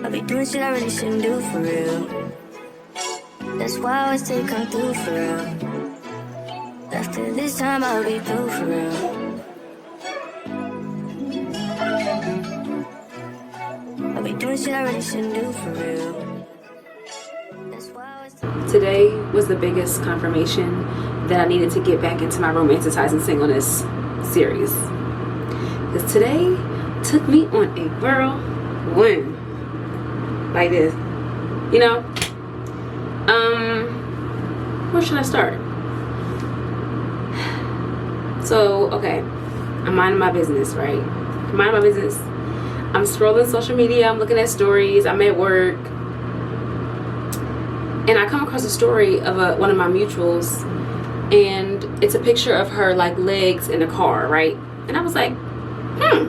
I be doing shit I really shouldn't do for real. That's why I always say come through for real. After this time I'll be through for real. I be doing shit I really shouldn't do for real. That's why I always Today was the biggest confirmation that I needed to get back into my Romanticizing Singleness series. Because today took me on a whirlwind. Like this. You know? Where should I start? So, okay. I'm minding my business, right? Minding my business. I'm scrolling social media. I'm looking at stories. I'm at work. And I come across a story of one of my mutuals. And it's a picture of her, like, legs in a car, right? And I was like, I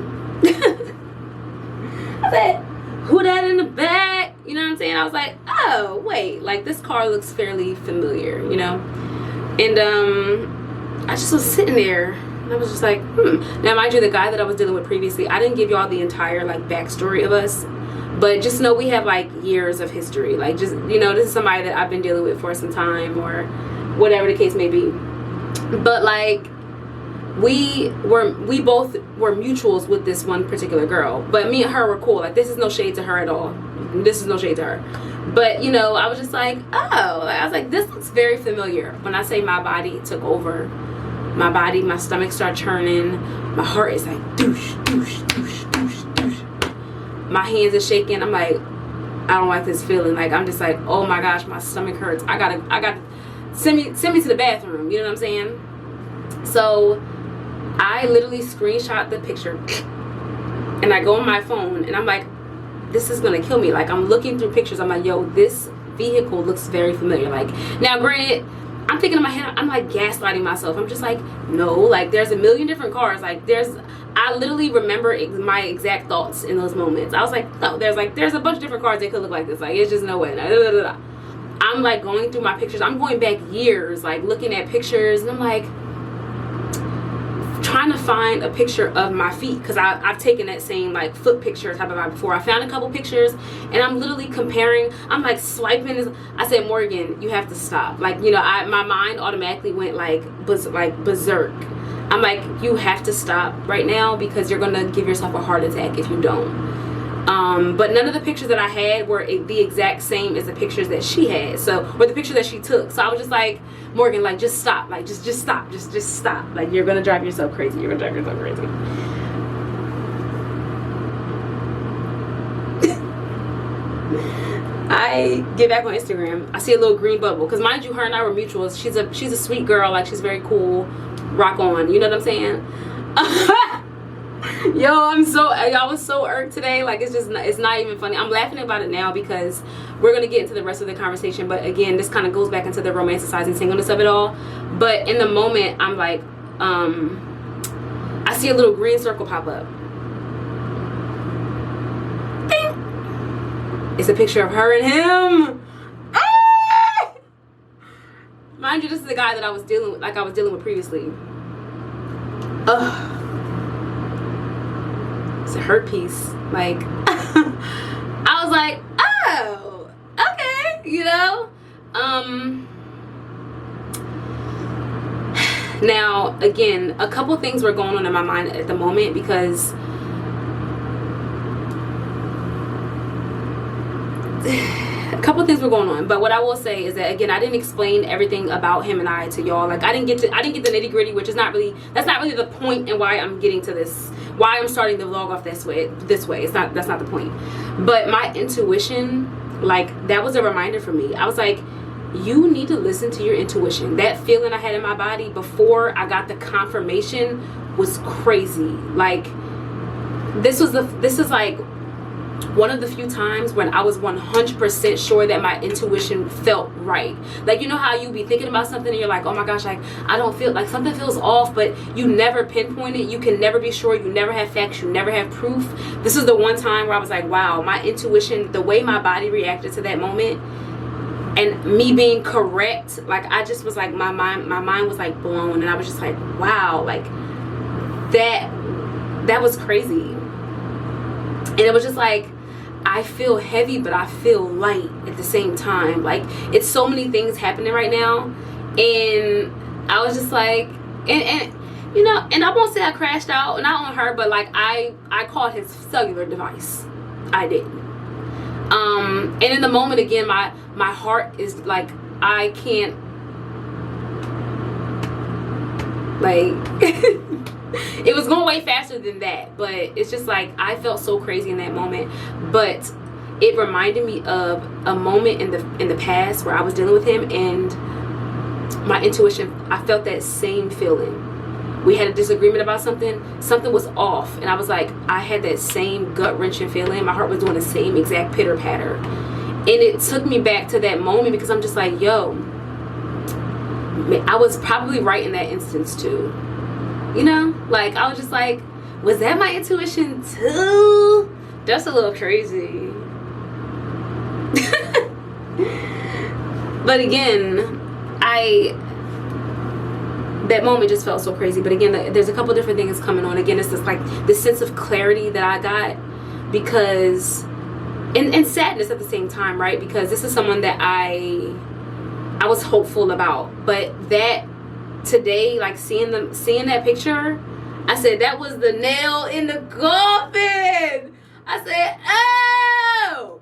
said, who that in the back? You know what I'm saying? I was like, oh, wait. Like, this car looks fairly familiar, you know? And I just was sitting there. And I was just like, Now, mind you, the guy that I was dealing with previously, I didn't give y'all the entire, like, backstory of us. But just know we have, like, years of history. Like, just, you know, this is somebody that I've been dealing with for some time or whatever the case may be. But, like, we both were mutuals with this one particular girl. But me and her were cool. Like, this is no shade to her at all. This is no shade to her. But, you know, I was just like, oh. I was like, this looks very familiar. When I say my body took over, my stomach started churning. My heart is like, doosh, doosh, doosh, doosh, doosh. My hands are shaking. I'm like, I don't like this feeling. Like, I'm just like, oh my gosh, my stomach hurts. I gotta send me to the bathroom. You know what I'm saying? So I literally screenshot the picture and I go on my phone and I'm like, this is gonna kill me. Like, I'm looking through pictures. I'm like, yo, this vehicle looks very familiar. Like, now granted, I'm thinking in my head, I'm like gaslighting myself. I'm just like, no, like, there's a million different cars. Like, I literally remember my exact thoughts in those moments. I was like, no, there's a bunch of different cars that could look like this. Like, it's just no way. I'm like going through my pictures. I'm going back years, like looking at pictures, and I'm like trying to find a picture of my feet, because I've taken that same like foot picture type of vibe before. I found a couple pictures and I'm literally comparing. I'm like swiping. I said, Morgan, you have to stop. Like, you know, my mind automatically went like berserk. I'm like, you have to stop right now, because you're gonna give yourself a heart attack if you don't. But none of the pictures that I had were the exact same as the pictures that she had, or the picture that she took. So I was just like, Morgan, like, just stop. Like, just stop. Just stop. Like, you're gonna drive yourself crazy. You're gonna drive yourself crazy. I get back on Instagram. I see a little green bubble, because mind you, her and I were mutuals. She's a sweet girl. Like, she's very cool. Rock on. You know what I'm saying? Yo, I was so irked today. Like, it's not even funny. I'm laughing about it now because we're gonna get into the rest of the conversation. But again, this kind of goes back into the romanticizing singleness of it all. But in the moment, I'm like, I see a little green circle pop up. Ding! It's a picture of her and him. Ah! Mind you, this is the guy that I was dealing with previously. Ugh. It's a hurt piece. Like, I was like, oh, okay, you know. Now, again, a couple things were going on in my mind at the moment, because a couple things were going on. But what I will say is that, again, I didn't explain everything about him and I to y'all. Like, I didn't get the nitty gritty, which is not really the point, and why I'm getting to this, why I'm starting the vlog off this way. That's not the point. But my intuition, like, that was a reminder for me. I was like, you need to listen to your intuition. That feeling I had in my body before I got the confirmation was crazy. Like, this is like one of the few times when I was 100% sure that my intuition felt right. Like, you know how you be thinking about something and you're like, oh my gosh, like, I don't feel, like, something feels off, but you never pinpoint it. You can never be sure. You never have facts. You never have proof. This is the one time where I was like, wow, my intuition, the way my body reacted to that moment, and me being correct, like, I just was like, my mind was like blown, and I was just like, wow, like, that was crazy. And it was just like, I feel heavy, but I feel light at the same time. Like, it's so many things happening right now. And I was just like, and you know, and I won't say I crashed out, not on her, but like I called his cellular device. I did. And in the moment, again, my heart is like, I can't, like, it was going way faster than that, but it's just like, I felt so crazy in that moment. But it reminded me of a moment in the past where I was dealing with him, and my intuition, I felt that same feeling. We had a disagreement about something was off, and I was like, I had that same gut-wrenching feeling. My heart was doing the same exact pitter-patter, and it took me back to that moment, because I'm just like, yo, I was probably right in that instance too, you know? Like, I was just like, was that my intuition too? That's a little crazy. But again, that moment just felt so crazy. But again, there's a couple different things coming on. Again, it's just like this sense of clarity that I got, because, and sadness at the same time, right? Because this is someone that I was hopeful about, but that today, like seeing that picture, I said, that was the nail in the coffin. I said, oh,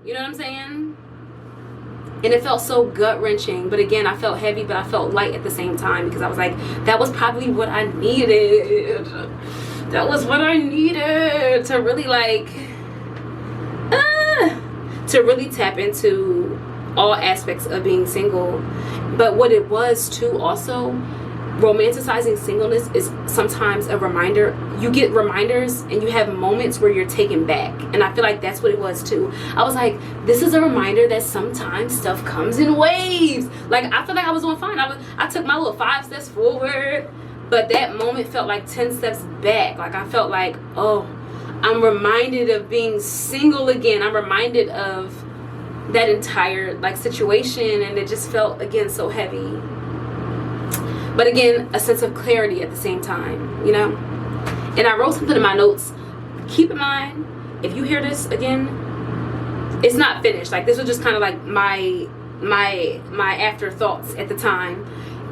you know what I'm saying? And it felt so gut-wrenching. But again, I felt heavy, but I felt light at the same time, because I was like, that was probably what I needed. That was what I needed to really, like, to really tap into all aspects of being single. But what it was too, also, romanticizing singleness is sometimes a reminder. You get reminders, and you have moments where you're taken back, and I feel like that's what it was too. I was like, this is a reminder that sometimes stuff comes in waves. Like, I feel like I was doing fine. I took my little 5 steps forward, but that moment felt like 10 steps back. Like, I felt like, oh, I'm reminded of being single again. I'm reminded of that entire, like, situation, and it just felt, again, so heavy. But again, a sense of clarity at the same time, you know? And I wrote something in my notes. Keep in mind, if you hear this again, it's not finished. Like, this was just kind of like my afterthoughts at the time.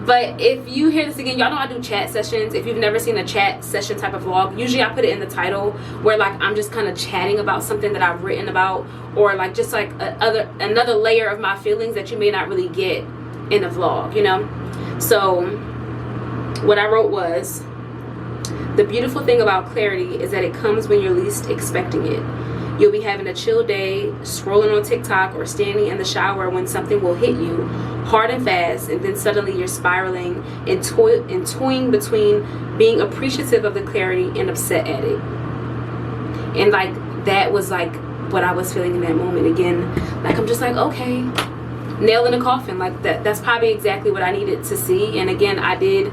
But if you hear this again, y'all know I do chat sessions. If you've never seen a chat session type of vlog, usually I put it in the title, where like I'm just kind of chatting about something that I've written about, or like just like another layer of my feelings that you may not really get in a vlog, you know? So what I wrote was, the beautiful thing about clarity is that it comes when you're least expecting it. You'll be having a chill day, scrolling on TikTok, or standing in the shower when something will hit you hard and fast, and then suddenly you're spiraling and toying between being appreciative of the clarity and upset at it. And like, that was like what I was feeling in that moment. Again, like, I'm just like, okay, nail in the coffin. Like, that's probably exactly what I needed to see. And again, I did,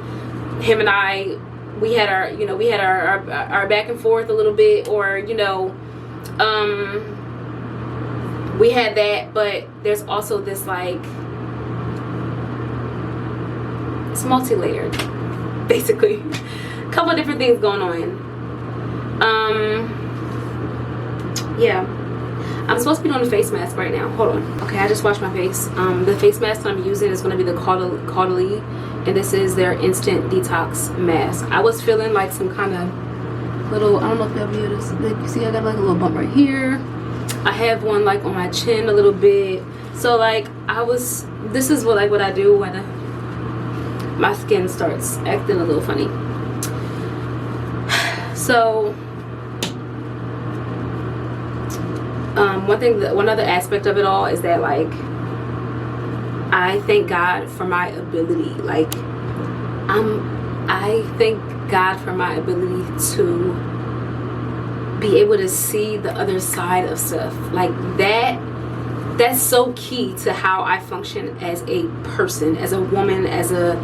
him and I, we had our, you know, we had our back and forth a little bit, or, you know, we had that. But there's also this, like, it's multi-layered, basically. A couple of different things going on. Yeah, I'm supposed to be doing a face mask right now. Hold on. Okay, I just washed my face. The face mask that I'm using is going to be the Caudalie, and this is their instant detox mask. I was feeling like some kind of little, I don't know if you'll be able to, you see I got like a little bump right here. I have one like on my chin a little bit. So like, this is what I do when my skin starts acting a little funny. So one other aspect of it all is that, like, I thank God for my ability. Like, I thank God for my ability to be able to see the other side of stuff. Like, that's so key to how I function as a person, as a woman, as a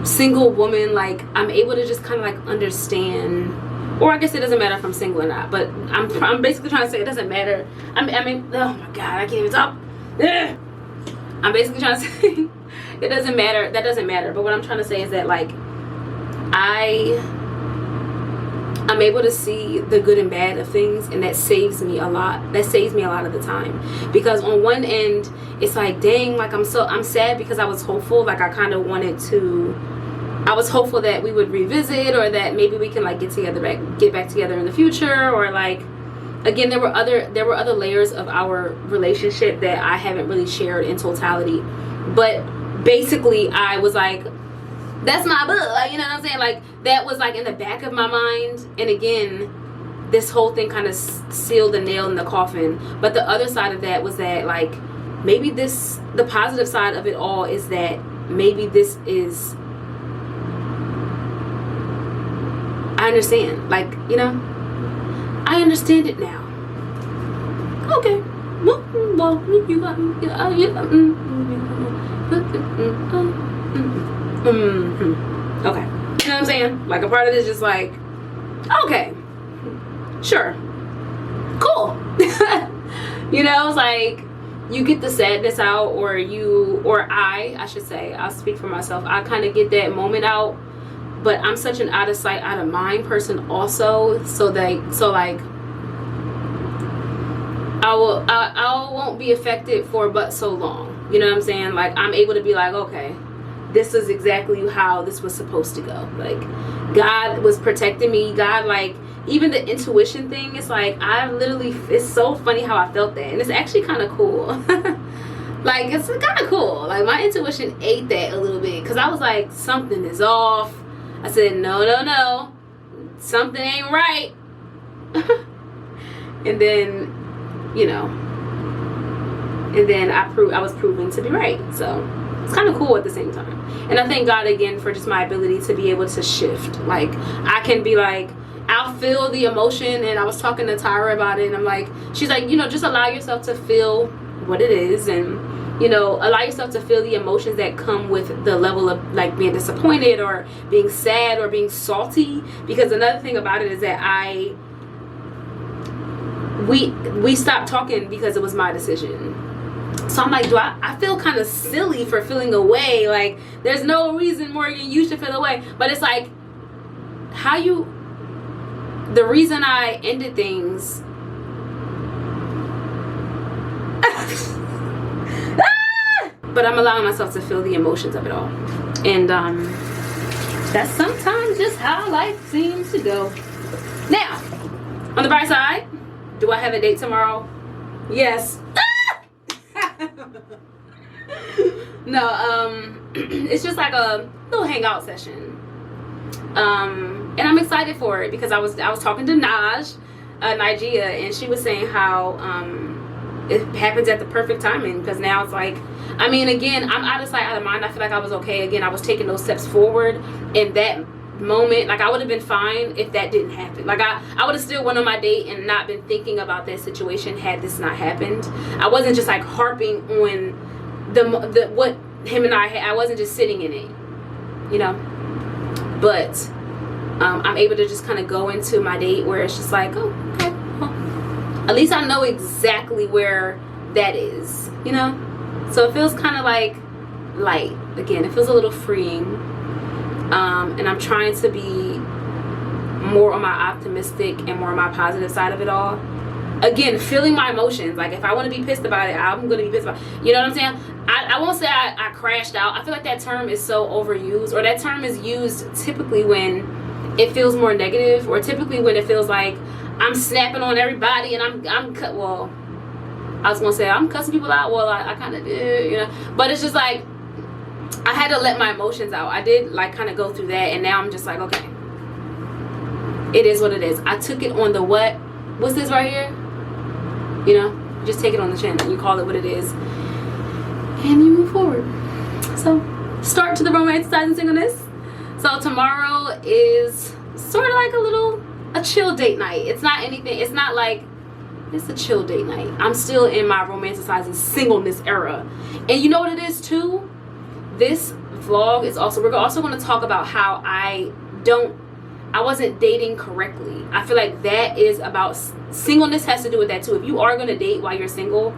single woman. Like, I'm able to just kind of like understand. Or I guess it doesn't matter if I'm single or not, but I'm basically trying to say it doesn't matter. I mean, oh my God, I can't even talk. Ugh. I'm basically trying to say it doesn't matter. That doesn't matter. But what I'm trying to say is that, like, I I'm able to see the good and bad of things, and that saves me a lot. That saves me a lot of the time, because on one end it's like, dang, like I'm sad because I was hopeful, like I kind of wanted to, I was hopeful that we would revisit, or that maybe we can like get back together in the future, or like, again, there were other layers of our relationship that I haven't really shared in totality. But basically I was like, that's my boo, like, you know what I'm saying? Like, that was like in the back of my mind. And again, this whole thing kind of sealed the nail in the coffin. But the other side of that was that, like, maybe the positive side of it all is that maybe this is, I understand, like, you know, I understand it now. Okay. Well, you got me. Okay. You know what I'm saying? Like, a part of this just like, okay, sure, cool. You know, it's like, you get the sadness out, or I should say, I'll speak for myself, I kind of get that moment out. But I'm such an out of sight, out of mind person also. So like, I won't be affected for but so long. You know what I'm saying? Like, I'm able to be like, okay, this is exactly how this was supposed to go. Like, God was protecting me. God, like, even the intuition thing, it's like, it's so funny how I felt that. And it's actually kind of cool. Like, it's kind of cool. Like, my intuition ate that a little bit. Because I was like, something is off. I said, no. Something ain't right. And then, you know, and then I was proven to be right. So it's kind of cool at the same time. And I thank God again for just my ability to be able to shift. Like, I can be like, I'll feel the emotion. And I was talking to Tyra about it, and I'm like, she's like, you know, just allow yourself to feel what it is, and, you know, allow yourself to feel the emotions that come with the level of, like, being disappointed or being sad or being salty. Because another thing about it is that we stopped talking because it was my decision. So I'm like, I feel kind of silly for feeling away. Like, there's no reason, Morgan, you should feel away. But it's like, the reason I ended things but I'm allowing myself to feel the emotions of it all. And that's sometimes just how life seems to go. Now, on the bright side, do I have a date tomorrow? Yes. No, it's just like a little hangout session. And I'm excited for it because I was talking to Nigeria, and she was saying how it happens at the perfect timing, because now it's like, I mean, again, I'm out of sight, out of mind. I feel like I was okay. Again, I was taking those steps forward in that moment. Like, I would have been fine if that didn't happen. Like, I would have still went on my date and not been thinking about that situation had this not happened. I wasn't just like harping on the what him and I had. I wasn't just sitting in it, you know. But I'm able to just kind of go into my date where it's just like, oh, okay, well, at least I know exactly where that is, you know. So it feels kind of like light. Again, it feels a little freeing. And I'm trying to be more on my optimistic and more on my positive side of it all. Again, feeling my emotions. Like, if I want to be pissed about it, I'm going to be pissed about it. You know what I'm saying? I won't say I crashed out. I feel like that term is so overused, or that term is used typically when it feels more negative, or typically when it feels like I'm snapping on everybody and well, I was going to say I'm cussing people out. Well, I kind of did, you know. But it's just like, I had to let my emotions out. I did, like, kind of go through that, and now I'm just like, okay, it is what it is. I took it on the what's this right here? You know, just take it on the chin and you call it what it is, and you move forward. So, start to the Romanticizing Singleness. So tomorrow is sort of like a chill date night. It's not anything, it's not like, it's a chill date night. I'm still in my Romanticizing Singleness era. And you know what it is too? This vlog is also, we're also going to talk about how I wasn't dating correctly. I feel like that is about, singleness has to do with that too. If you are going to date while you're single,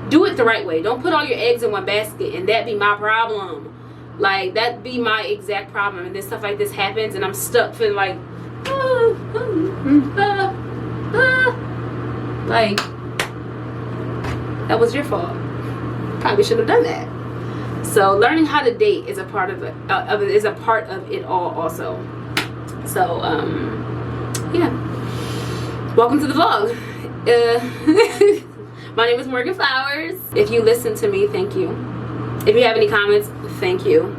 do it the right way. Don't put all your eggs in one basket, and that be my problem. Like, that be my exact problem. And then stuff like this happens, and I'm stuck feeling like, Like, that was your fault. Probably shouldn't have done that. So learning how to date is a part of it. Is a part of it all also. So yeah. Welcome to the vlog. My name is Morgann Flowers. If you listen to me, thank you. If you have any comments, thank you.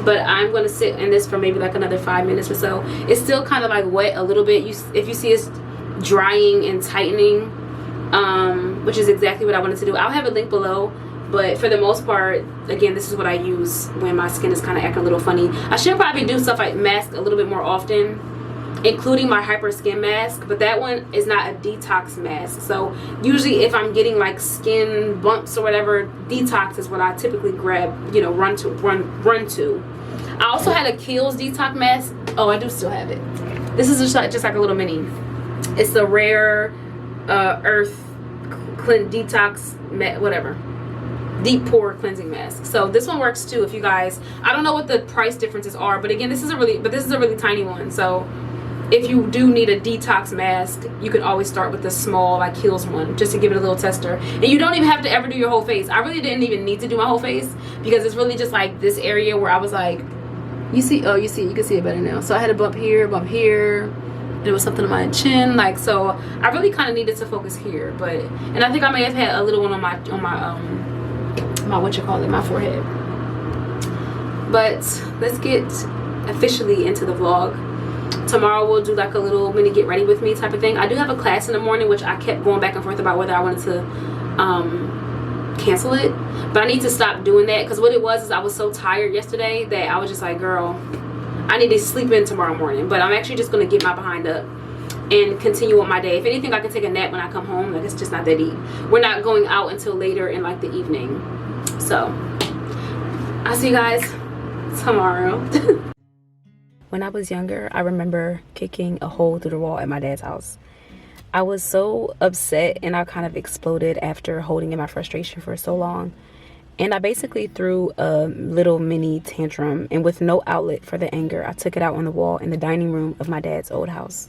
But I'm going to sit in this for maybe like another 5 minutes or so. It's still kind of like wet a little bit. If you see it's drying and tightening, which is exactly what I wanted to do. I'll have a link below. But for the most part, again, this is what I use when my skin is kind of acting a little funny. I should probably do stuff like mask a little bit more often, including my hyper skin mask, but that one is not a detox mask. So usually if I'm getting like skin bumps or whatever, detox is what I typically grab, you know, run to. I also had a Kiehl's detox mask. Oh, I do still have it. This is just like a little mini. It's the Rare Earth Detox whatever, deep pore cleansing mask. So this one works too. If you guys, I don't know what the price differences are, but again, this is a really tiny one. So if you do need a detox mask, you can always start with the small like Kiehl's one, just to give it a little tester. And you don't even have to ever do your whole face. I really didn't even need to do my whole face, because it's really just like this area where I was like, you can see it better now. So I had a bump here, there was something on my chin, like, so I really kind of needed to focus here. But, and I think I may have had a little one on my my forehead. But let's get officially into the vlog. Tomorrow we'll do like a little mini get ready with me type of thing. I do have a class in the morning, which I kept going back and forth about whether I wanted to cancel it, but I need to stop doing that, because what it was is I was so tired yesterday that I was just like, girl, I need to sleep in tomorrow morning. But I'm actually just going to get my behind up and continue with my day. If anything, I can take a nap when I come home. Like, it's just not that deep. We're not going out until later in like the evening. So I'll see you guys tomorrow. When I was younger, I remember kicking a hole through the wall at my dad's house. I was so upset, and I kind of exploded after holding in my frustration for so long. And I basically threw a little mini tantrum, and with no outlet for the anger, I took it out on the wall in the dining room of my dad's old house.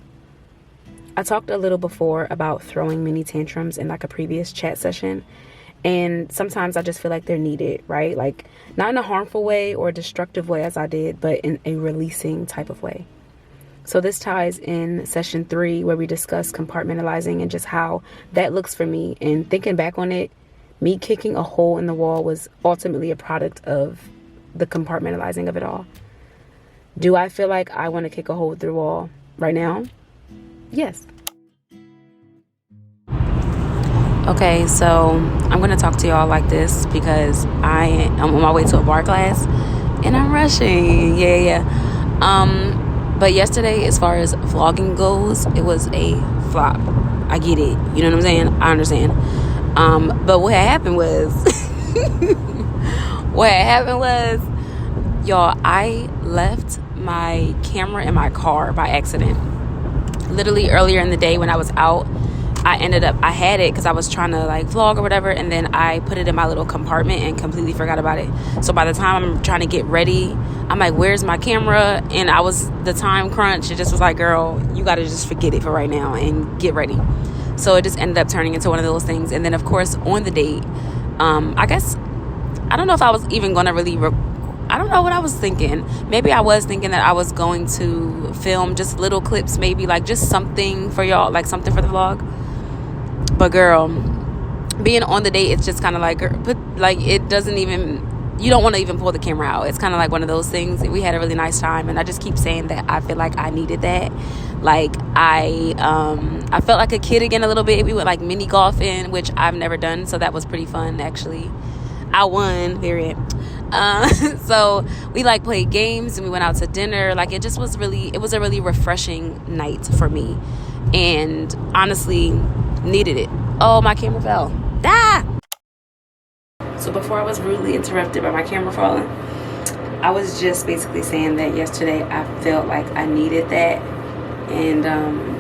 I talked a little before about throwing mini tantrums in like a previous chat session. And sometimes I just feel like they're needed, right? Like, not in a harmful way or a destructive way as I did, but in a releasing type of way. So this ties in session 3, where we discuss compartmentalizing and just how that looks for me. And thinking back on it, me kicking a hole in the wall was ultimately a product of the compartmentalizing of it all. Do I feel like I want to kick a hole through the wall right now? Yes. Okay, so I'm going to talk to y'all like this because I'm on my way to a bar class and I'm rushing. Yeah. But yesterday, as far as vlogging goes, it was a flop. I get it. You know what I'm saying? I understand. But what had happened was, y'all, I left my camera in my car by accident. Literally earlier in the day when I was out, I had it because I was trying to like vlog or whatever, and then I put it in my little compartment and completely forgot about it. So by the time I'm trying to get ready, I'm like, where's my camera? And the time crunch, it just was like, girl, you got to just forget it for right now and get ready. So it just ended up turning into one of those things. And then of course on the date, I guess, I don't know if I was even going to really, I don't know what I was thinking. Maybe I was thinking that I was going to film just little clips, maybe like just something for y'all, like something for the vlog. But girl, being on the date, it's just kind of like, it doesn't even, you don't want to even pull the camera out. It's kind of like one of those things. We had a really nice time, and I just keep saying that I feel like I needed that. Like I felt like a kid again a little bit. We went like mini golfing, which I've never done, so that was pretty fun actually. I won, period. So we like played games and we went out to dinner. Like it was a really refreshing night for me, and honestly needed it. Oh, my camera fell. So before I was rudely interrupted by my camera falling, I was just basically saying that yesterday I felt like I needed that, and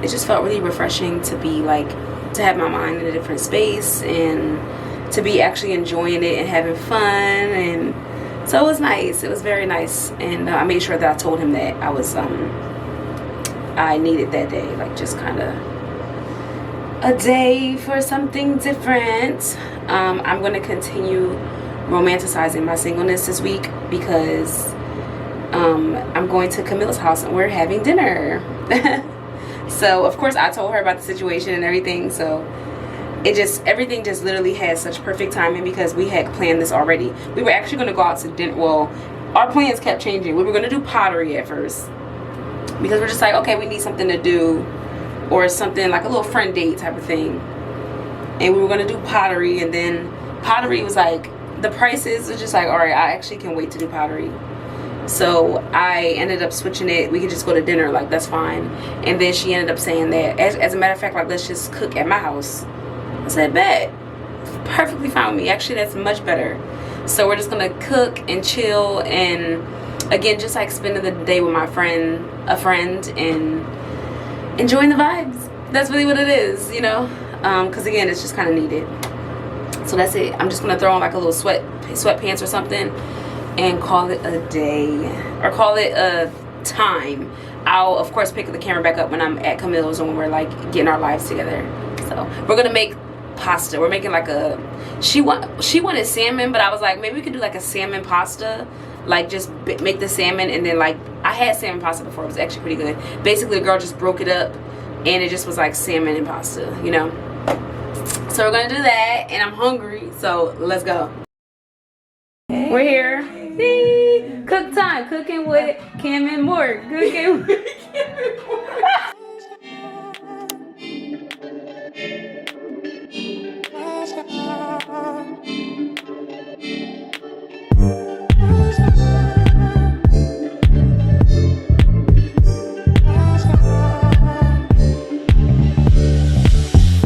it just felt really refreshing to be like, to have my mind in a different space and to be actually enjoying it and having fun. And so it was nice. It was very nice. And I made sure that I told him that I was I needed that day, like just kind of a day for something different. I'm going to continue romanticizing my singleness this week because I'm going to Camille's house and we're having dinner. So of course I told her about the situation and everything, so everything just literally had such perfect timing because we had planned this already. We were actually going to go out to dinner. Well, our plans kept changing. We were going to do pottery at first because we're just like, okay, we need something to do, or something like a little friend date type of thing. And we were going to do pottery, and then pottery was like, the prices was just like, all right, I actually can wait to do pottery. So I ended up switching it. We could just go to dinner, like that's fine. And then she ended up saying that, as a matter of fact, like let's just cook at my house. I said, bet. Perfectly fine with me. Actually, that's much better. So we're just gonna cook and chill, and again, just like spending the day with a friend, and enjoying the vibes. That's really what it is, you know. Because again, it's just kind of needed. So that's it. I'm just gonna throw on like a little sweatpants or something, and call it a day, or call it a time. I'll of course pick the camera back up when I'm at Camille's and when we're like getting our lives together. So we're gonna make pasta. We're making like a, she wanted salmon, but I was like, maybe we could do like a salmon pasta, like just make the salmon, and then like I had salmon pasta before. It was actually pretty good. Basically the girl just broke it up and it just was like salmon and pasta, you know. So we're gonna do that, and I'm hungry, so let's go. We're here. See? Cook time. Cooking with Kim and Morg. Cooking with Kim and Morg.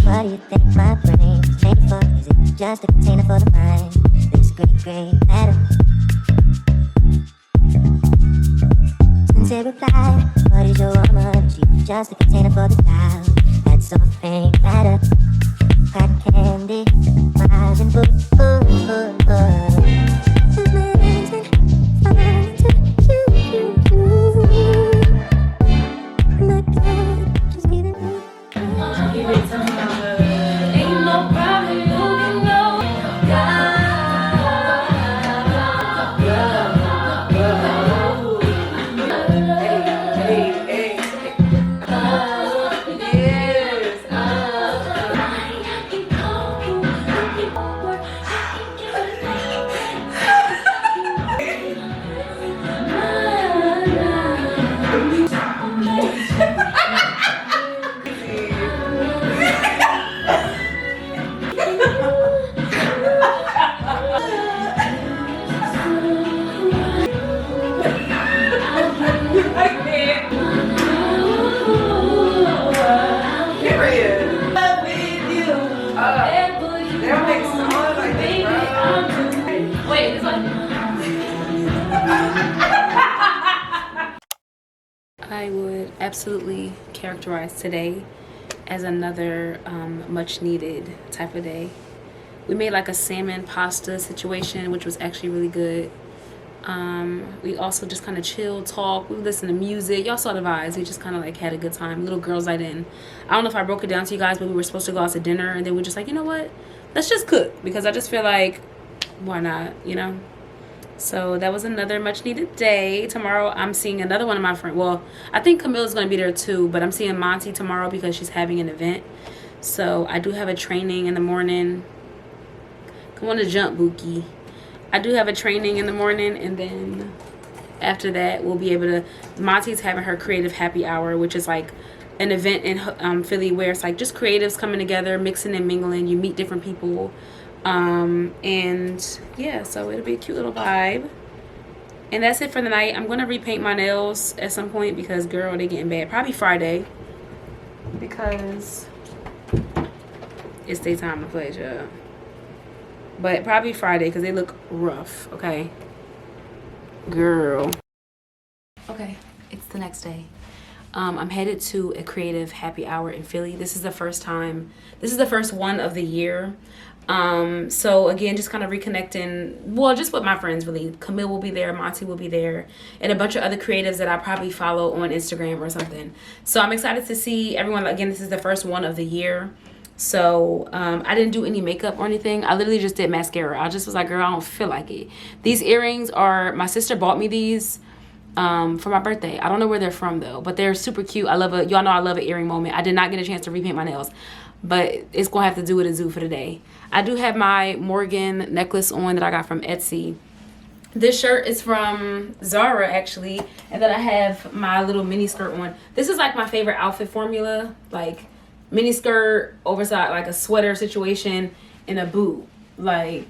What do you think my brain is made for? Is it just a container for the mind? This gray matter. Sincere reply, what is your woman? She's just a container for the child. That soft ain't matter. Cotton candy, rising food. I would absolutely characterize today as another much needed type of day. We made like a salmon pasta situation, which was actually really good. We also just kind of chilled, talked, we listened to music. Y'all saw the vibes. We just kind of like had a good time. Little girls night in. I don't know if I broke it down to you guys, but we were supposed to go out to dinner, and then we were just like, you know what, let's just cook, because I just feel like, why not, you know? So that was another much needed day. Tomorrow I'm seeing another one of my friends. Well, I think Camilla's going to be there too, but I'm seeing Monty tomorrow because she's having an event. So I do have a training in the morning. Come on to jump, Buki. I do have a training in the morning, and then after that we'll be able to, Monty's having her creative happy hour, which is like an event in Philly where it's like just creatives coming together, mixing and mingling. You meet different people. And yeah, so it'll be a cute little vibe. And that's it for the night. I'm gonna repaint my nails at some point because girl, they getting bad. Probably Friday, because it's daytime to play, y'all. But probably Friday because they look rough. Okay, girl. Okay, it's the next day. I'm headed to a creative happy hour in Philly. This is the first one of the year. So again, just kind of reconnecting, well, just with my friends really. Camille will be there, Monty will be there, and a bunch of other creatives that I probably follow on Instagram or something. So I'm excited to see everyone. Again, this is the first one of the year. So I didn't do any makeup or anything. I literally just did mascara. I just was like, girl, I don't feel like it. These earrings are, my sister bought me these for my birthday. I don't know where they're from though, but they're super cute. Y'all know I love an earring moment. I did not get a chance to repaint my nails, but it's gonna have to do with a zoo for today. I do have my Morgann necklace on that I got from Etsy. This shirt is from Zara actually, and then I have my little mini skirt on. This is like my favorite outfit formula, like mini skirt, oversized, like a sweater situation, and a boot. Like,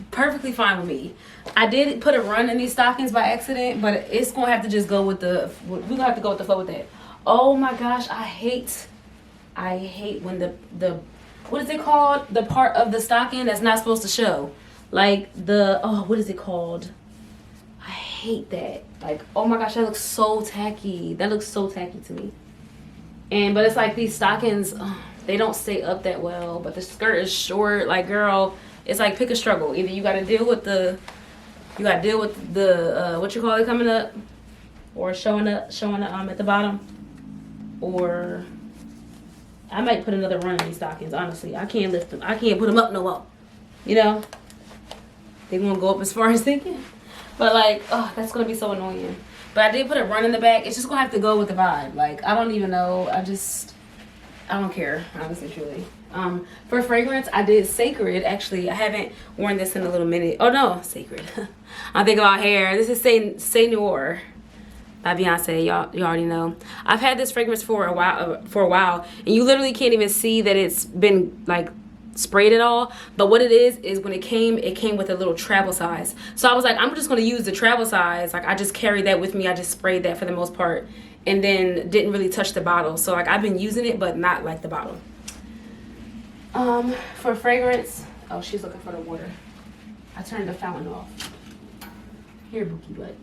perfectly fine with me. I did put a run in these stockings by accident, but it's gonna have to just go with the, we're gonna have to go with the flow with that. Oh my gosh, I hate when the what is it called, the part of the stocking that's not supposed to show, like the, oh, what is it called? I hate that. Like, oh my gosh, that looks so tacky. That looks so tacky to me. But it's like these stockings, they don't stay up that well, but the skirt is short. Like, girl, it's like pick a struggle. Either you got to deal with the what you call it coming up, or showing at the bottom, or I might put another run in these stockings. Honestly, I can't lift them. I can't put them up no more. You know, they won't go up as far as thinking. But like, oh, that's gonna be so annoying. But I did put a run in the back. It's just gonna have to go with the vibe. Like, I don't even know. I don't care, honestly, truly. For fragrance, I did Sacred. Actually, I haven't worn this in a little minute. Oh no, Sacred. I'm thinking about hair. This is Say Noir by Beyonce. You already know. I've had this fragrance for a while, and you literally can't even see that it's been like sprayed at all. But what it is when it came with a little travel size. So I was like, I'm just gonna use the travel size. Like, I just carried that with me. I just sprayed that for the most part, and then didn't really touch the bottle. So like, I've been using it, but not like the bottle. For fragrance, oh, she's looking for the water. I turned the fountain off. Here, Bookie butt.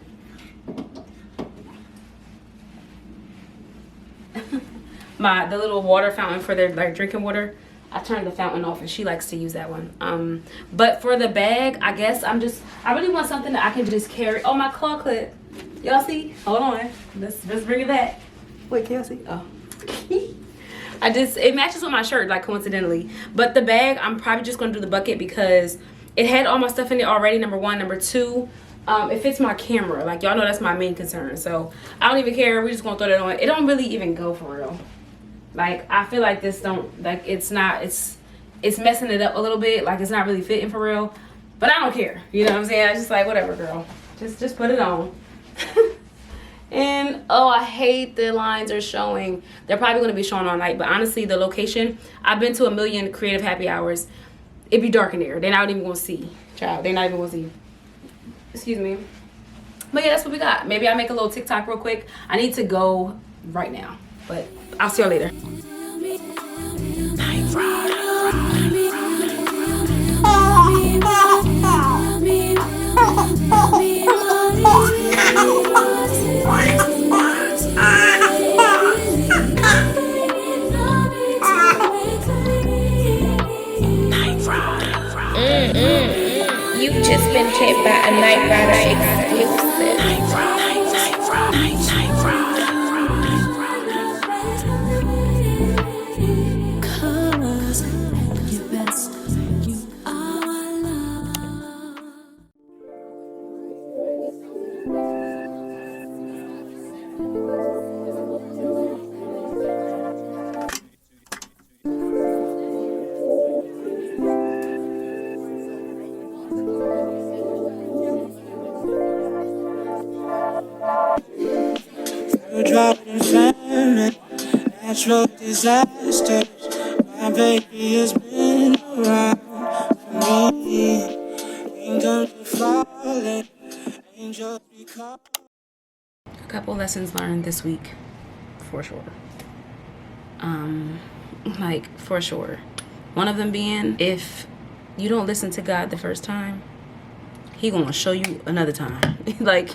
The little water fountain for their like drinking water, I turned the fountain off, and she likes to use that one. But for the bag, I guess I really want something that I can just carry. Oh, my claw clip. Y'all see? Hold on. Let's bring it back. Wait, can y'all see? Oh. It matches with my shirt, like, coincidentally. But the bag, I'm probably just going to do the bucket because it had all my stuff in it already, number one. Number two, it fits my camera. Like, y'all know that's my main concern. So, I don't even care. We're just going to throw that on. It don't really even go for real. Like, I feel like this don't, like, it's messing it up a little bit. Like, it's not really fitting for real. But I don't care. You know what I'm saying? I just like, whatever, girl. Just put it on. And oh, I hate the lines are showing. They're probably going to be showing all night, but honestly, the location, I've been to a million creative happy hours. It'd be dark in there. They're not even going to see. Child, they're not even going to see. Excuse me. But yeah, that's what we got. Maybe I'll make a little TikTok real quick. I need to go right now, but I'll see y'all later. You've just been checked by a Night Rider exclusive. Natural disasters. My baby has been around for me. Kingdoms are falling, angels be calling. A couple lessons learned this week, for sure. For sure. One of them being, if you don't listen to God the first time, He gonna show you another time. Like,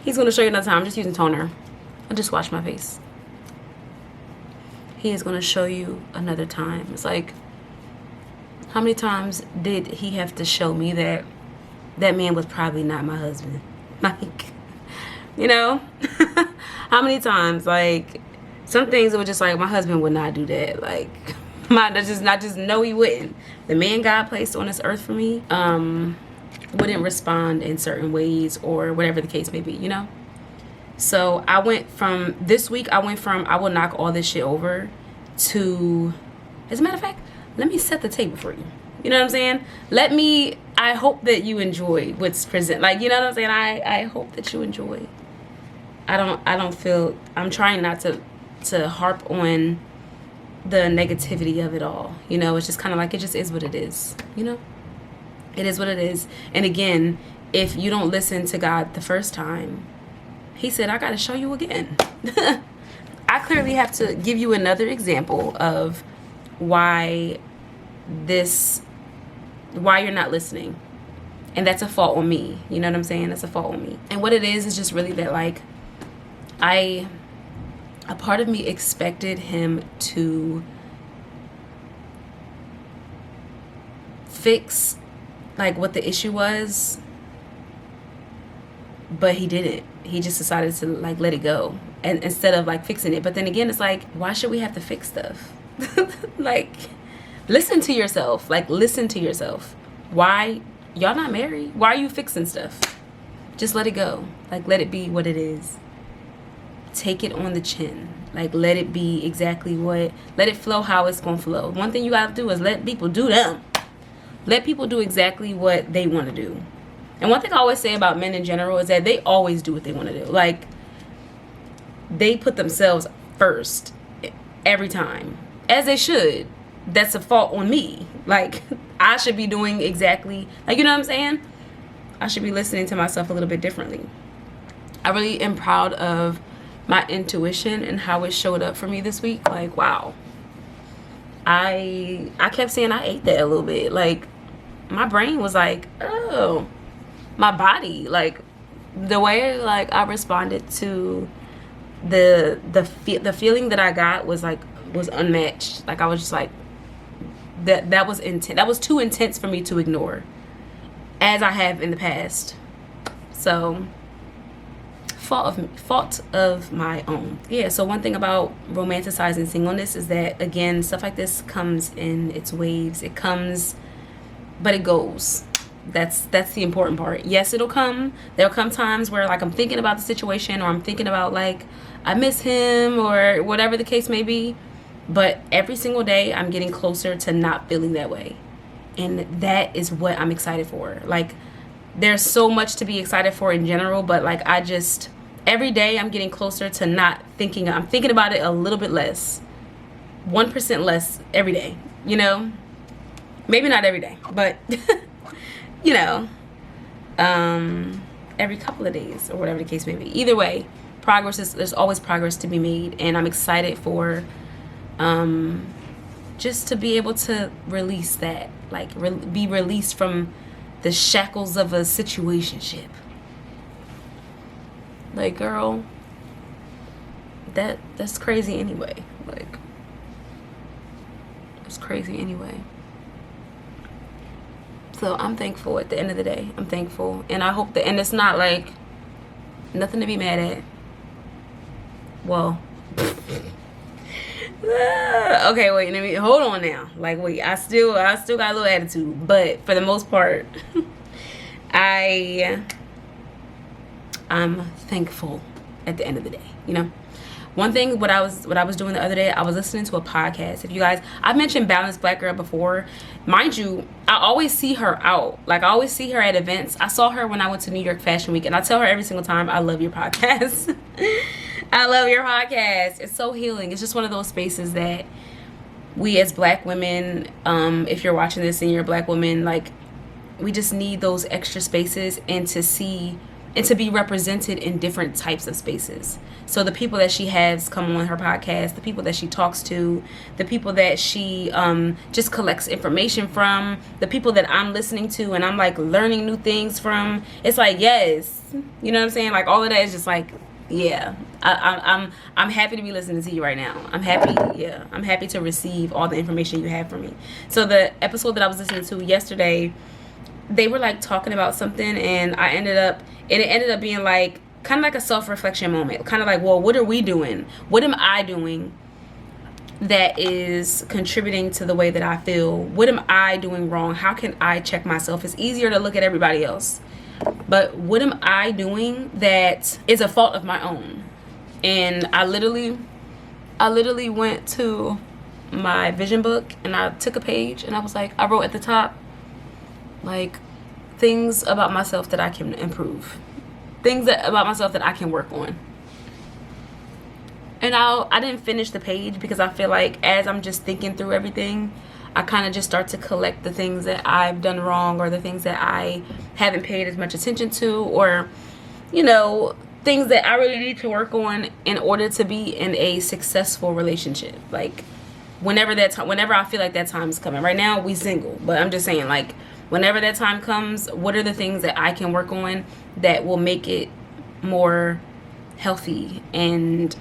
He's gonna show you another time. I'm just using toner. I just washed my face. he is going to show you another time. It's like, how many times did he have to show me that that man was probably not my husband? Like, you know, how many times? Like, some things it was just like, my husband would not do that. Like, I just know he wouldn't. The man God placed on this earth for me wouldn't respond in certain ways, or whatever the case may be, you know. So I went from this week, I will knock all this shit over to, as a matter of fact, let me set the table for you. You know what I'm saying? I hope that you enjoy what's present. Like, you know what I'm saying? I hope that you enjoy. I'm trying not to harp on the negativity of it all. You know, it's just kind of like, it just is what it is. You know? It is what it is. And again, if you don't listen to God the first time, he said, I got to show you again. I clearly have to give you another example of why you're not listening. And that's a fault on me. You know what I'm saying? That's a fault on me. And what it is just really that, like, a part of me expected him to fix, like, what the issue was, but he didn't. He just decided to, like, let it go, and instead of, like, fixing it. But then again, it's like, why should we have to fix stuff? Like, listen to yourself. Like, listen to yourself. Why y'all not married? Why are you fixing stuff? Just let it go. Like, let it be what it is. Take it on the chin. Like, let it be exactly let it flow how it's gonna flow. One thing you gotta do is let people do them. Let people do exactly what they want to do. And one thing I always say about men in general is that they always do what they want to do. Like, they put themselves first every time, as they should. That's a fault on me. Like, I should be doing exactly, like, you know what I'm saying? I should be listening to myself a little bit differently. I really am proud of my intuition and how it showed up for me this week. Like, wow. I kept saying I ate that a little bit. Like, my brain was like, oh, my body, like, the way, like, I responded to the feeling that I got was unmatched. Like, I was just like, that was intense. That was too intense for me to ignore, as I have in the past. So, fault of my own. Yeah, so one thing about romanticizing singleness is that, again, stuff like this comes in its waves. It comes, but it goes. That's the important part. Yes, it'll come. There'll come times where, like, I'm thinking about the situation, or I'm thinking about, like, I miss him, or whatever the case may be. But every single day, I'm getting closer to not feeling that way. And that is what I'm excited for. Like, there's so much to be excited for in general, but, like, every day I'm getting closer to not thinking. I'm thinking about it a little bit less. 1% less every day, you know? Maybe not every day, but, you know, every couple of days, or whatever the case may be. Either way, there's always progress to be made, and I'm excited for just to be able to release that, like, be released from the shackles of a situationship. Like, girl, that's crazy anyway. Like, it's crazy anyway. So I'm thankful at the end of the day. I'm thankful. And I hope and it's not like nothing to be mad at. Well, okay, wait, hold on now. Like, wait, I still got a little attitude, but for the most part, I'm thankful at the end of the day, you know. One thing, what I was doing the other day, I was listening to a podcast. If you guys, I've mentioned Balanced Black Girl before. Mind you, I always see her out. Like, I always see her at events. I saw her when I went to New York Fashion Week, and I tell her every single time, I love your podcast. I love your podcast. It's so healing. It's just one of those spaces that we as Black women, if you're watching this and you're a Black woman, like, we just need those extra spaces, and to see and to be represented in different types of spaces. So the people that she has come on her podcast, the people that she talks to, the people that she just collects information from, the people that I'm listening to and I'm, like, learning new things from. It's like, yes, you know what I'm saying? Like, all of that is just, like, yeah, I'm happy to be listening to you right now. I'm happy to receive all the information you have for me. So the episode that I was listening to yesterday, they were like talking about something, and it ended up being like kind of like a self-reflection moment, kind of like, well, what are we doing? What am I doing that is contributing to the way that I feel? What am I doing wrong? How can I check myself? It's easier to look at everybody else, but what am I doing that is a fault of my own? And I literally went to my vision book and I took a page and I was like, I wrote at the top, like, things about myself that I can improve, about myself that I can work on. And I didn't finish the page because I feel like as I'm just thinking through everything, I kind of just start to collect the things that I've done wrong, or the things that I haven't paid as much attention to, or, you know, things that I really need to work on in order to be in a successful relationship. Like, whenever I feel like that time is coming. Right now we single, but I'm just saying, like, whenever that time comes, what are the things that I can work on that will make it more healthy, and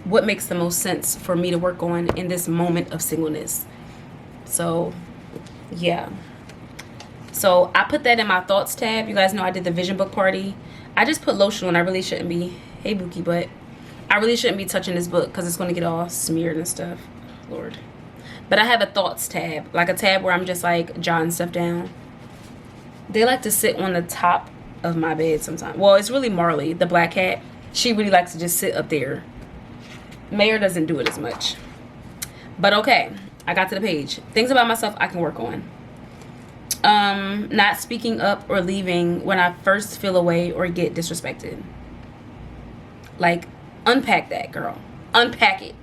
what makes the most sense for me to work on in this moment of singleness. So yeah, so I put that in my thoughts tab. You guys know I did the vision book party. I just put lotion on. I really shouldn't be, hey Bookie, but I really shouldn't be touching this book because it's going to get all smeared and stuff, Lord. But I have a thoughts tab, like a tab where I'm just like jotting stuff down. They like to sit on the top of my bed sometimes. Well, it's really Marley, the black cat. She really likes to just sit up there. Mayor doesn't do it as much. But okay, I got to the page. Things about myself I can work on. Not speaking up or leaving when I first feel away or get disrespected. Like, unpack that, girl. Unpack it.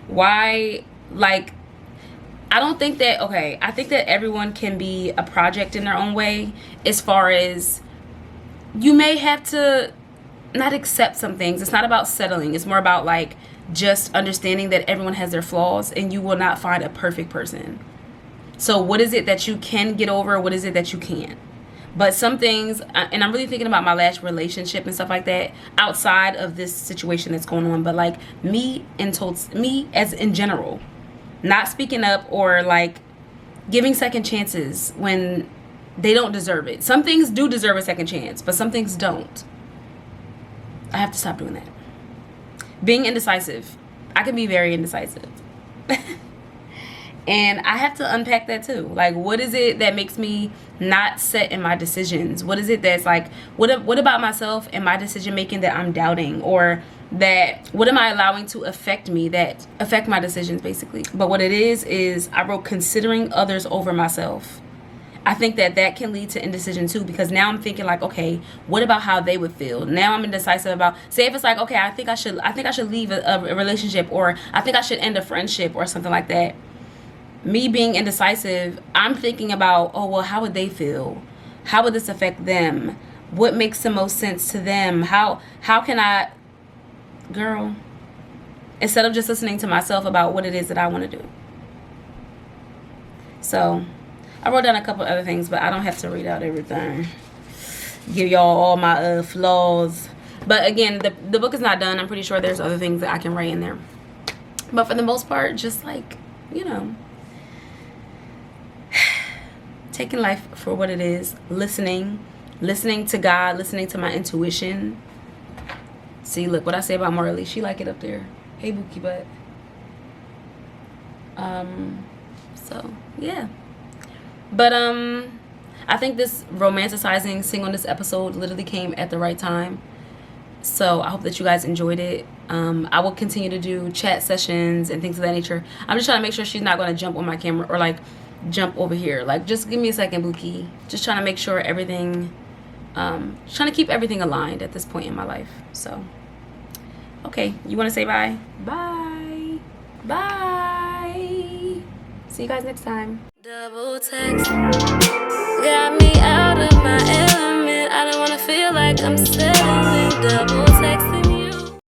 Why, like, I don't think that, okay, I think that everyone can be a project in their own way, as far as you may have to not accept some things. It's not about settling. It's more about, like, just understanding that everyone has their flaws and you will not find a perfect person. So what is it that you can get over? What is it that you can't? But some things, and I'm really thinking about my last relationship and stuff like that, outside of this situation that's going on, but like me as in general, not speaking up or like giving second chances when they don't deserve it. Some things do deserve a second chance, but some things don't. I have to stop doing that. Being indecisive. I can be very indecisive. And I have to unpack that too. Like, what is it that makes me not set in my decisions? What is it that's like, what about myself and my decision making that I'm doubting? Or that, what am I allowing to affect me, that affect my decisions, basically? But what it is I wrote considering others over myself. I think that can lead to indecision too, because now I'm thinking like, okay, what about how they would feel? Now I'm indecisive about, say if it's like, okay, I think I should leave a relationship, or I think I should end a friendship or something like that. Me being indecisive, I'm thinking about, oh, well, how would they feel? How would this affect them? What makes the most sense to them? How can I, girl, instead of just listening to myself about what it is that I want to do. So I wrote down a couple other things, but I don't have to read out everything. Give y'all all my flaws. But again, the book is not done. I'm pretty sure there's other things that I can write in there. But for the most part, just like, you know, taking life for what it is, listening to God, listening to my intuition. See, look what I say about Marley. She like it up there. Hey, Bookie butt. So yeah. But I think this romanticizing singleness episode literally came at the right time. So I hope that you guys enjoyed it. I will continue to do chat sessions and things of that nature. I'm just trying to make sure she's not going to jump on my camera or like jump over here. Like, just give me a second, Bookie. Just trying to make sure everything, trying to keep everything aligned at this point in my life. So, okay, you want to say bye? Bye. Bye. See you guys next time. Double text got me out of my element. I don't want to feel like I'm settling. Double text.